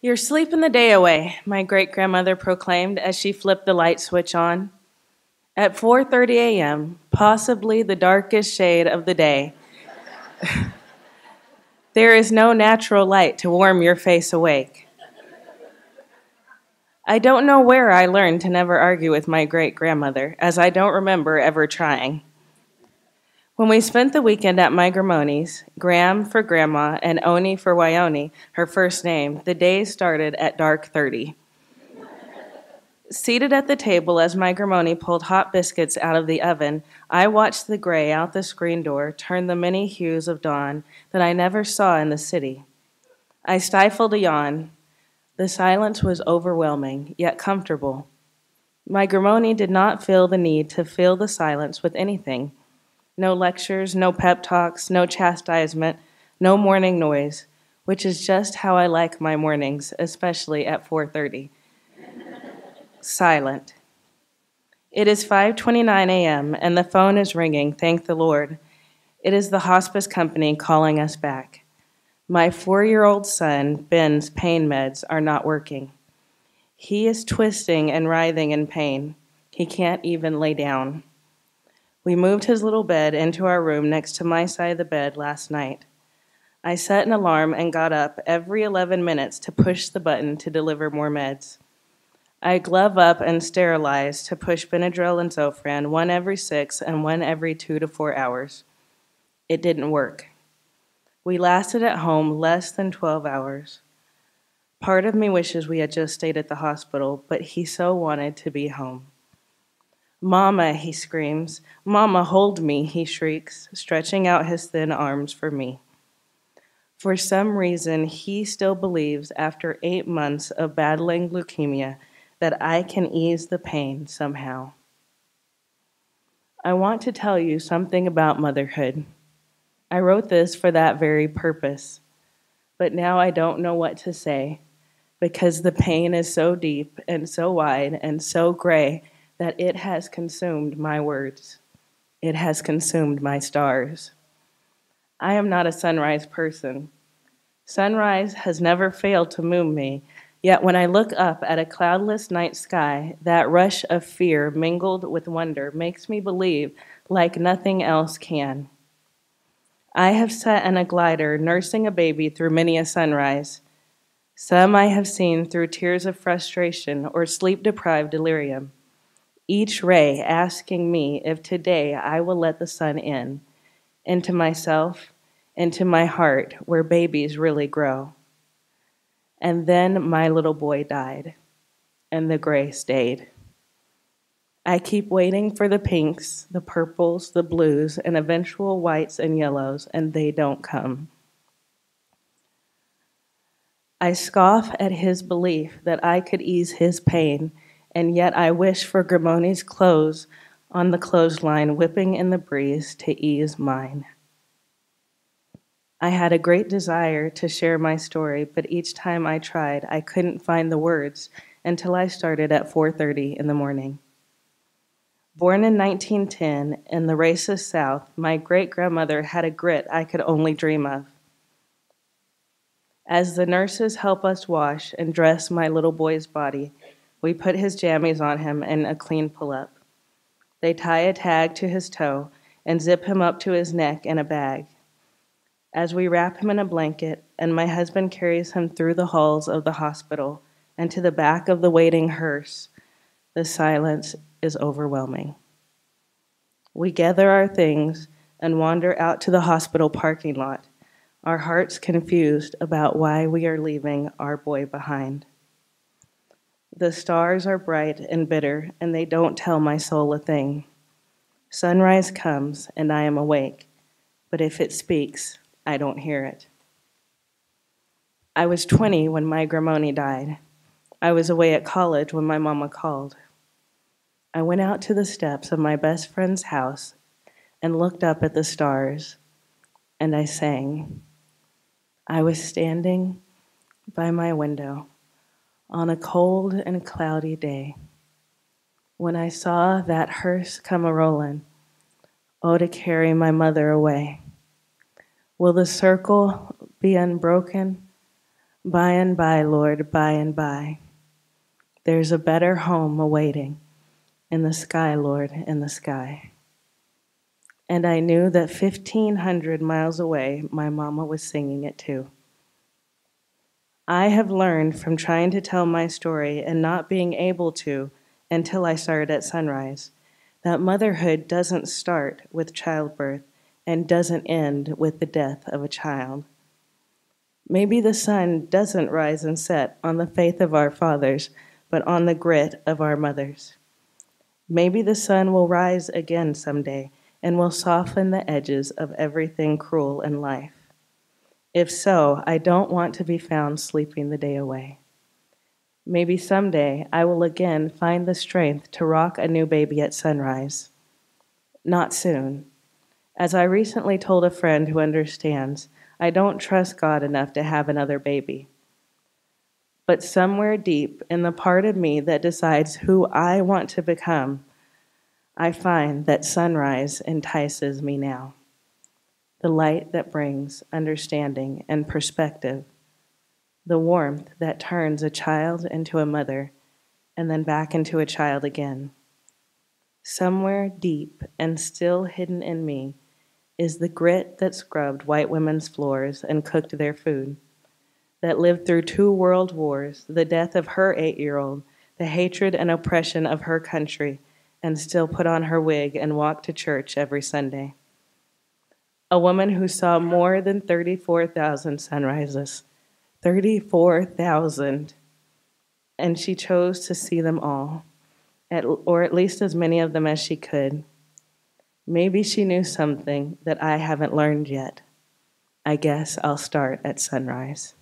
You're sleeping the day away, my great-grandmother proclaimed as she flipped the light switch on. At 4:30 a.m., possibly the darkest shade of the day, there is no natural light to warm your face awake. I don't know where I learned to never argue with my great-grandmother, as I don't remember ever trying. When we spent the weekend at my Gramoni's, Gram for Grandma and Oni for Wyoni, her first name, the day started at dark 30. Seated at the table as my Gramoni pulled hot biscuits out of the oven, I watched the gray out the screen door turn the many hues of dawn that I never saw in the city. I stifled a yawn. The silence was overwhelming, yet comfortable. My Gramoni did not feel the need to fill the silence with anything. No lectures, no pep talks, no chastisement, no morning noise, which is just how I like my mornings, especially at 4:30. Silent. It is 5:29 a.m. and the phone is ringing, thank the Lord. It is the hospice company calling us back. My 4-year-old son, Ben's pain meds are not working. He is twisting and writhing in pain. He can't even lay down. We moved his little bed into our room next to my side of the bed last night. I set an alarm and got up every 11 minutes to push the button to deliver more meds. I glove up and sterilize to push Benadryl and Zofran, one every 6 and one every 2 to 4 hours. It didn't work. We lasted at home less than 12 hours. Part of me wishes we had just stayed at the hospital, but he so wanted to be home. Mama, he screams. Mama, hold me, he shrieks, stretching out his thin arms for me. For some reason, he still believes after 8 months of battling leukemia that I can ease the pain somehow. I want to tell you something about motherhood. I wrote this for that very purpose, but now I don't know what to say because the pain is so deep and so wide and so gray that it has consumed my words. It has consumed my stars. I am not a sunrise person. Sunrise has never failed to move me, yet when I look up at a cloudless night sky, that rush of fear mingled with wonder makes me believe like nothing else can. I have sat in a glider nursing a baby through many a sunrise. Some I have seen through tears of frustration or sleep-deprived delirium. Each ray asking me if today I will let the sun in, into myself, into my heart where babies really grow. And then my little boy died, and the gray stayed. I keep waiting for the pinks, the purples, the blues, and eventual whites and yellows, and they don't come. I scoff at his belief that I could ease his pain, and yet I wish for Gramoni's clothes on the clothesline whipping in the breeze to ease mine. I had a great desire to share my story, but each time I tried, I couldn't find the words until I started at 4:30 in the morning. Born in 1910 in the racist South, my great-grandmother had a grit I could only dream of. As the nurses help us wash and dress my little boy's body, we put his jammies on him in a clean pull-up. They tie a tag to his toe and zip him up to his neck in a bag. As we wrap him in a blanket and my husband carries him through the halls of the hospital and to the back of the waiting hearse, the silence is overwhelming. We gather our things and wander out to the hospital parking lot, our hearts confused about why we are leaving our boy behind. The stars are bright and bitter, and they don't tell my soul a thing. Sunrise comes, and I am awake, but if it speaks, I don't hear it. I was 20 when my Gramoni died. I was away at college when my mama called. I went out to the steps of my best friend's house and looked up at the stars, and I sang. I was standing by my window on a cold and cloudy day when I saw that hearse come a-rollin', oh, to carry my mother away. Will the circle be unbroken? By and by, Lord, by and by, there's a better home awaiting in the sky, Lord, in the sky. And I knew that 1,500 miles away, my mama was singing it too. I have learned from trying to tell my story and not being able to until I started at Sunrise that motherhood doesn't start with childbirth and doesn't end with the death of a child. Maybe the sun doesn't rise and set on the faith of our fathers, but on the grit of our mothers. Maybe the sun will rise again someday and will soften the edges of everything cruel in life. If so, I don't want to be found sleeping the day away. Maybe someday I will again find the strength to rock a new baby at sunrise. Not soon. As I recently told a friend who understands, I don't trust God enough to have another baby. But somewhere deep in the part of me that decides who I want to become, I find that sunrise entices me now. The light that brings understanding and perspective, the warmth that turns a child into a mother and then back into a child again. Somewhere deep and still hidden in me is the grit that scrubbed white women's floors and cooked their food, that lived through 2 world wars, the death of her 8-year-old, the hatred and oppression of her country, and still put on her wig and walked to church every Sunday. A woman who saw more than 34,000 sunrises, 34,000, and she chose to see them all, or at least as many of them as she could. Maybe she knew something that I haven't learned yet. I guess I'll start at sunrise.